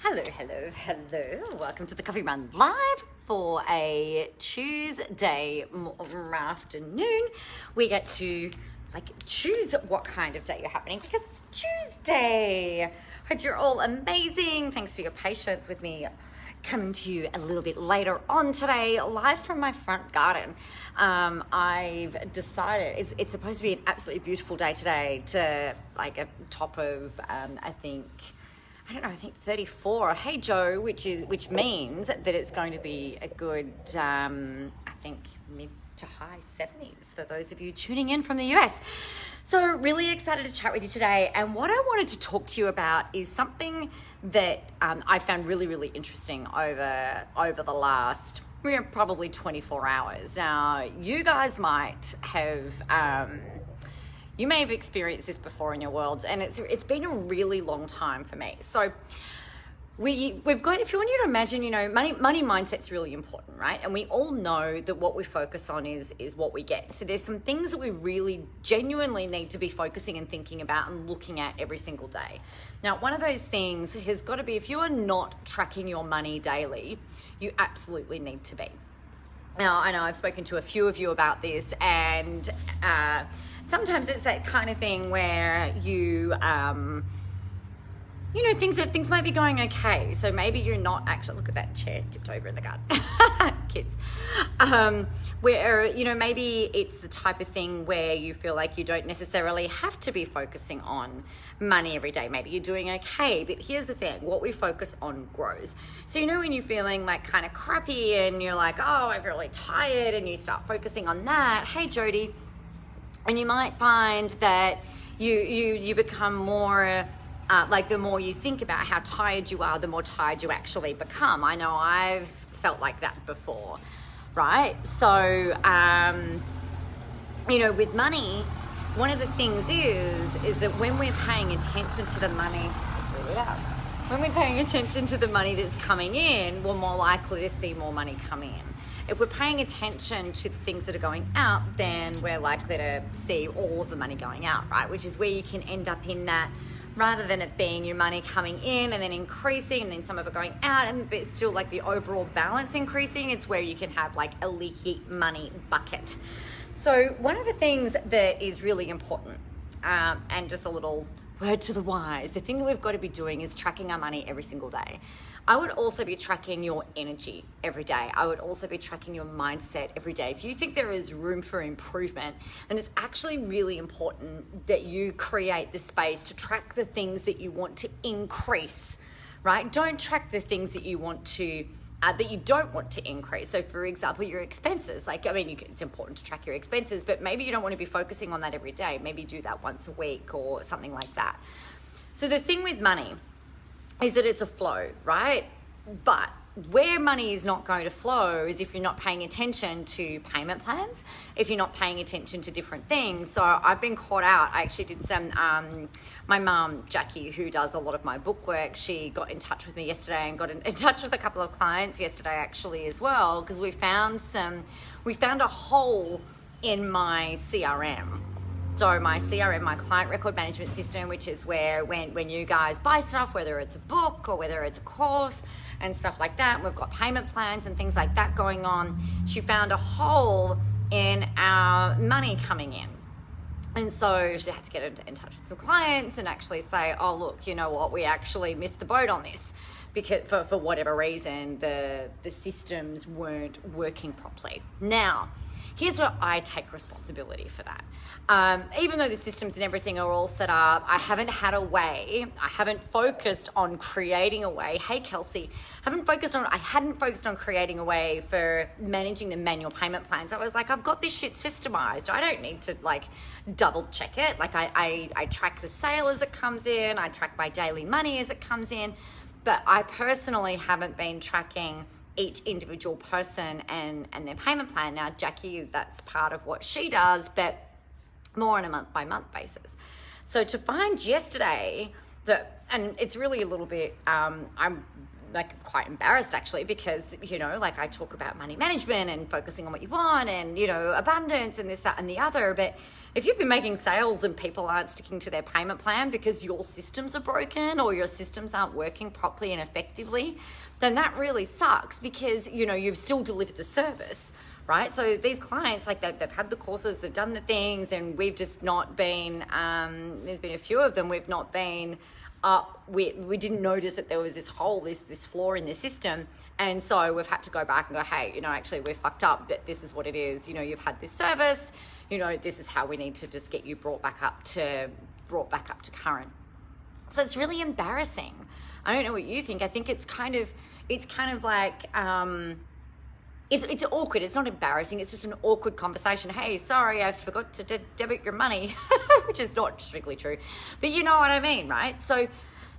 Hello. Welcome to the Coffee Run Live for a Tuesday afternoon. We get to choose what kind of day you're happening because it's Tuesday. Hope you're all amazing. Thanks for your patience with me coming to you a little bit later on today, live from my front garden. I've decided it's supposed to be an absolutely beautiful day today to a top of I think 34. Hey Joe, which means that it's going to be a good I think mid to high 70s for those of you tuning in from the US. So really excited to chat with you today, and what I wanted to talk to you about is something that I found really interesting over the last probably 24 hours. Now you guys might have you may have experienced this before in your worlds, and it's been a really long time for me. So we've got, if you want you to imagine, money mindset's really important, right? And we all know that what we focus on is what we get. So there's some things that we really genuinely need to be focusing and thinking about and looking at every single day. Now, one of those things has got to be, if you are not tracking your money daily, you absolutely need to be. Now, I know I've spoken to a few of you about this, and sometimes it's that kind of thing where things might be going okay. So maybe you're not actually, look at that chair tipped over in the garden, kids. Where, maybe it's the type of thing where you feel like you don't necessarily have to be focusing on money every day. Maybe you're doing okay, but here's the thing, what we focus on grows. So, when you're feeling kind of crappy and you're like, oh, I'm really tired, and you start focusing on that, hey, Jody, and you might find that you become more, the more you think about how tired you are, the more tired you actually become. I know I've felt like that before, right? So, with money, one of the things is that when we're paying attention to the money, it's really loud. When we're paying attention to the money that's coming in, we're more likely to see more money come in. If we're paying attention to the things that are going out, then we're likely to see all of the money going out, right? Which is where you can end up in that, rather than it being your money coming in and then increasing and then some of it going out, and but still the overall balance increasing, it's where you can have a leaky money bucket. So one of the things that is really important, and just a little word to the wise, the thing that we've got to be doing is tracking our money every single day. I would also be tracking your energy every day. I would also be tracking your mindset every day. If you think there is room for improvement, then it's actually really important that you create the space to track the things that you want to increase, right? Don't track the things that you want to that you don't want to increase. So for example, your expenses, it's important to track your expenses, but maybe you don't want to be focusing on that every day. Maybe do that once a week or something like that. So the thing with money is that it's a flow, right? But where money is not going to flow is if you're not paying attention to payment plans, if you're not paying attention to different things. So I've been caught out. I actually did some, my mum, Jackie, who does a lot of my book work, she got in touch with me yesterday and got in touch with a couple of clients yesterday actually as well, because we found a hole in my CRM. So my CRM, my client record management system, which is where when you guys buy stuff, whether it's a book or whether it's a course and stuff like that, we've got payment plans and things like that going on. She found a hole in our money coming in. And so she had to get in touch with some clients and actually say, oh, look, you know what, we actually missed the boat on this because for whatever reason, the systems weren't working properly. Now, here's where I take responsibility for that. Even though the systems and everything are all set up, I haven't focused on creating a way. Hey, Kelsey, I hadn't focused on creating a way for managing the manual payment plans. I was like, I've got this shit systemized. I don't need to double check it. I track the sale as it comes in. I track my daily money as it comes in. But I personally haven't been tracking each individual person and their payment plan. Now, Jackie, that's part of what she does, but more on a month-by-month basis. So to find yesterday that, and it's really a little bit, I'm like quite embarrassed actually, because, you know, like I talk about money management and focusing on what you want and, you know, abundance and this, that, and the other. But if you've been making sales and people aren't sticking to their payment plan because your systems are broken or your systems aren't working properly and effectively, then that really sucks, because, you know, you've still delivered the service, right? So these clients, like they've had the courses, they've done the things, and we've just not been, there's been a few of them, we've not been up, we didn't notice that there was this hole, this flaw in the system. And so we've had to go back and go, hey, you know, actually we're fucked up, but this is what it is. You know, you've had this service, you know, this is how we need to just get you brought back up to current. So it's really embarrassing. I don't know what you think. I think it's kind of like, it's awkward. It's not embarrassing. It's just an awkward conversation. Hey, sorry, I forgot to debit your money, which is not strictly true, but you know what I mean, right? So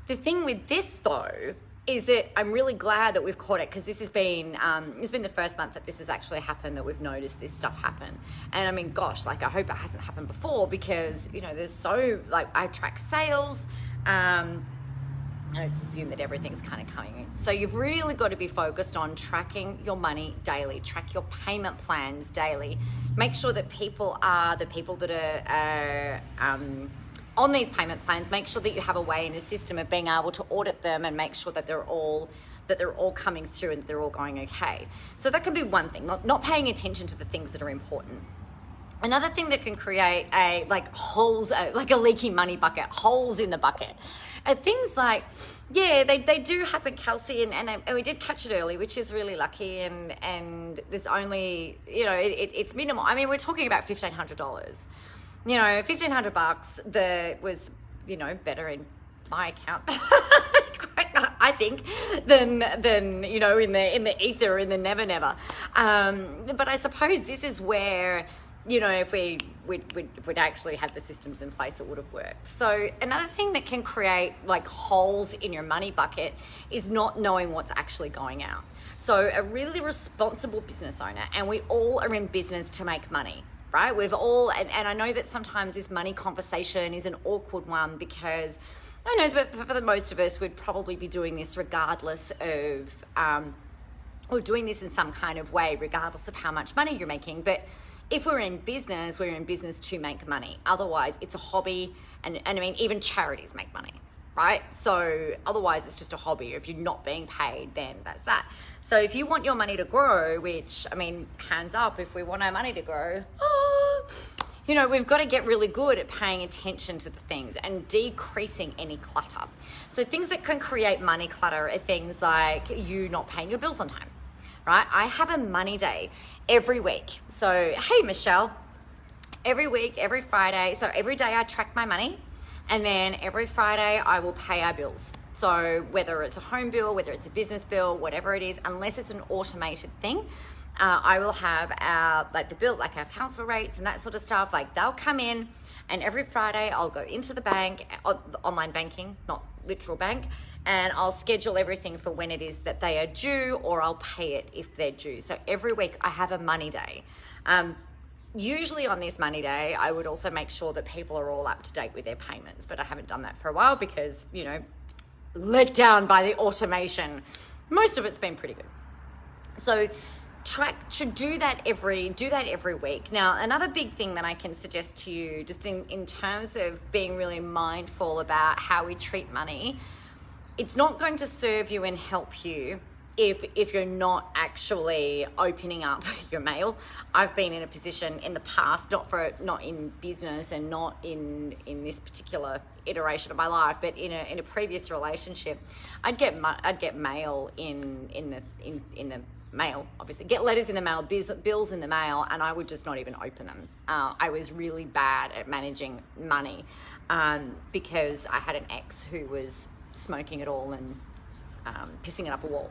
the thing with this though is that I'm really glad that we've caught it, because this has been, it's been the first month that this has actually happened, that we've noticed this stuff happen. And I mean, gosh, like I hope it hasn't happened before, because, you know, there's so, like I track sales, I just assume that everything's kind of coming in. So you've really got to be focused on tracking your money daily, track your payment plans daily. Make sure that people are the people that are on these payment plans. Make sure that you have a way in a system of being able to audit them and make sure that they're all coming through and they're all going okay. So that can be one thing, not paying attention to the things that are important. Another thing that can create holes, like a leaky money bucket, holes in the bucket, are things like, yeah, they do happen, Kelsey, and we did catch it early, which is really lucky, and there's only, you know, it's minimal. I mean, we're talking about $1,500. You know, $1,500 that was, you know, better in my account, I think, than you know, in the ether, in the never. But I suppose this is where, you know, if we'd actually had the systems in place, it would have worked. So another thing that can create like holes in your money bucket is not knowing what's actually going out. So a really responsible business owner, and we all are in business to make money, right? We've all, and I know that sometimes this money conversation is an awkward one, because I know that for the most of us, we'd probably be doing this regardless of, or doing this in some kind of way, regardless of how much money you're making. But if we're in business to make money. Otherwise, it's a hobby. And I mean, even charities make money, right? So otherwise, it's just a hobby. If you're not being paid, then that's that. So if you want your money to grow, which, I mean, hands up, if we want our money to grow, you know, we've got to get really good at paying attention to the things and decreasing any clutter. So things that can create money clutter are things like you not paying your bills on time, right? I have a money day every week. So, hey, Michelle, every week, every Friday. So every day I track my money, and then every Friday I will pay our bills. So whether it's a home bill, whether it's a business bill, whatever it is, unless it's an automated thing, I will have our, like the bill, like our council rates and that sort of stuff, like they'll come in, and every Friday I'll go into the bank, online banking, not literal bank, and I'll schedule everything for when it is that they are due, or I'll pay it if they're due. So every week I have a money day. Usually on this money day, I would also make sure that people are all up to date with their payments, but I haven't done that for a while because, you know, let down by the automation. Most of it's been pretty good. So should do that every week. Now, another big thing that I can suggest to you, just in terms of being really mindful about how we treat money, it's not going to serve you and help you if you're not actually opening up your mail. I've been in a position in the past, not in business and not in this particular iteration of my life, but in a previous relationship, I'd get mail in the mail, obviously, get letters in the mail, bills in the mail, and I would just not even open them. I was really bad at managing money because I had an ex who was smoking it all and pissing it up a wall.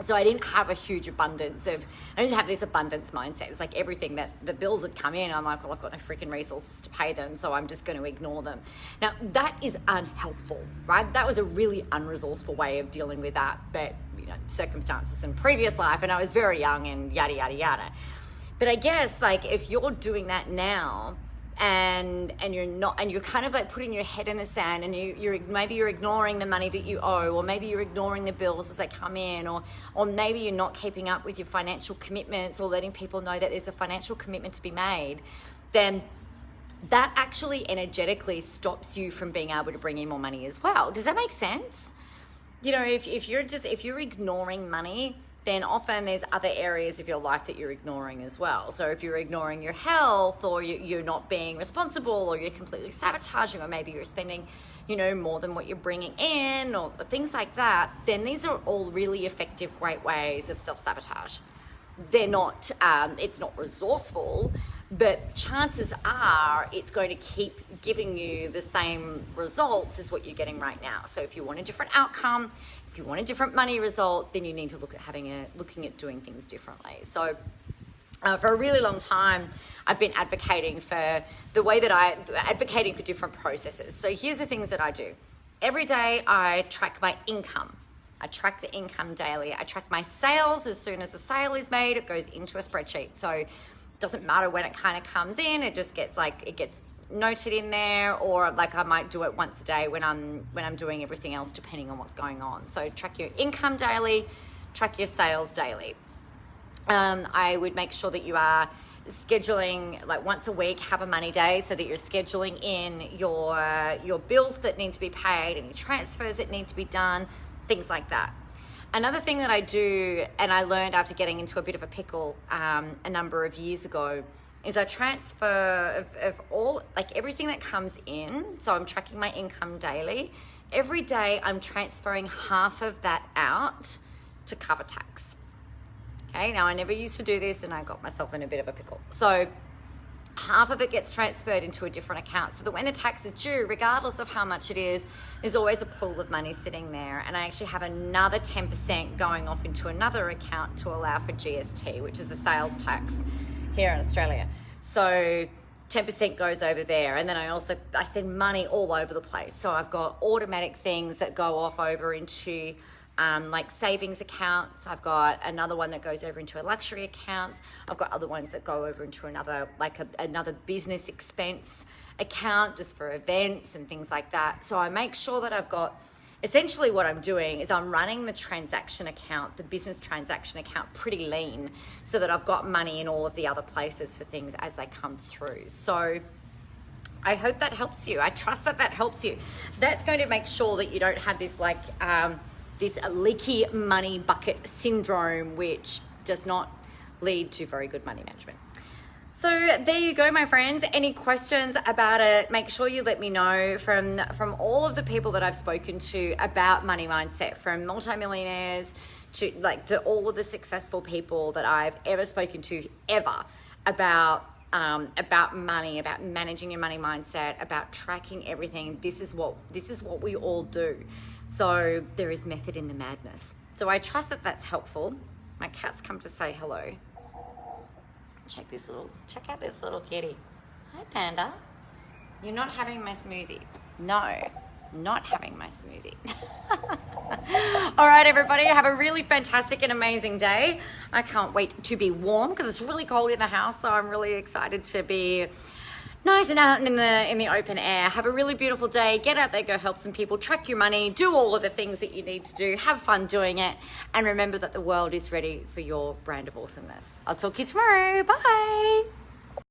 So I didn't have a huge abundance I didn't have this abundance mindset. It's like everything that the bills had come in, I'm like, well, I've got no freaking resources to pay them, so I'm just going to ignore them. Now, that is unhelpful, right? That was a really unresourceful way of dealing with that, but, you know, circumstances in previous life, and I was very young and yada, yada, yada. But I guess, like, if you're doing that now, and you're not, and you're kind of like putting your head in the sand, and maybe you're ignoring the money that you owe, or maybe you're ignoring the bills as they come in, or maybe you're not keeping up with your financial commitments or letting people know that there's a financial commitment to be made, then that actually energetically stops you from being able to bring in more money as well. Does that make sense? You know, if you're ignoring money, then often there's other areas of your life that you're ignoring as well. So if you're ignoring your health, or you're not being responsible, or you're completely sabotaging, or maybe you're spending, you know, more than what you're bringing in, or things like that, then these are all really effective, great ways of self-sabotage. They're not, it's not resourceful, but chances are it's going to keep giving you the same results as what you're getting right now. So if you want a different outcome, if you want a different money result, then you need to look at looking at doing things differently. So for a really long time, I've been advocating for advocating for different processes. So here's the things that I do. Every day I track my income. I track the income daily. I track my sales. As soon as a sale is made, it goes into a spreadsheet. So it doesn't matter when it kind of comes in. It just gets noted in there, or like I might do it once a day when I'm doing everything else, depending on what's going on. So track your income daily, track your sales daily. I would make sure that you are scheduling, like once a week, have a money day, so that you're scheduling in your bills that need to be paid, any transfers that need to be done, things like that. Another thing that I do, and I learned after getting into a bit of a pickle a number of years ago, is I transfer of all, like everything that comes in. So I'm tracking my income daily. Every day I'm transferring half of that out to cover tax. Okay, now I never used to do this, and I got myself in a bit of a pickle. So half of it gets transferred into a different account, so that when the tax is due, regardless of how much it is, there's always a pool of money sitting there. And I actually have another 10% going off into another account to allow for GST, which is the sales tax here in Australia. So 10% goes over there. And then I send money all over the place. So I've got automatic things that go off over into like savings accounts. I've got another one that goes over into a luxury accounts. I've got other ones that go over into another business expense account, just for events and things like that. So I make sure that I've got, essentially what I'm doing is I'm running the transaction account, the business transaction account, pretty lean, so that I've got money in all of the other places for things as they come through. So I hope that helps you. I trust that helps you. That's going to make sure that you don't have this this leaky money bucket syndrome, which does not lead to very good money management. So there you go, my friends. Any questions about it, make sure you let me know. From all of the people that I've spoken to about money mindset, from multimillionaires to all of the successful people that I've ever spoken to ever, about money, about managing your money mindset, about tracking everything. This is what we all do. So there is method in the madness. So I trust that that's helpful. My cat's come to say hello. Check out this little kitty. Hi, Panda. You're not having my smoothie. No, not having my smoothie. All right, everybody, have a really fantastic and amazing day. I can't wait to be warm, because it's really cold in the house, so I'm really excited to be nice and out in the open air. Have a really beautiful day. Get out there, go help some people, track your money, do all of the things that you need to do, have fun doing it, and remember that the world is ready for your brand of awesomeness. I'll talk to you tomorrow. Bye.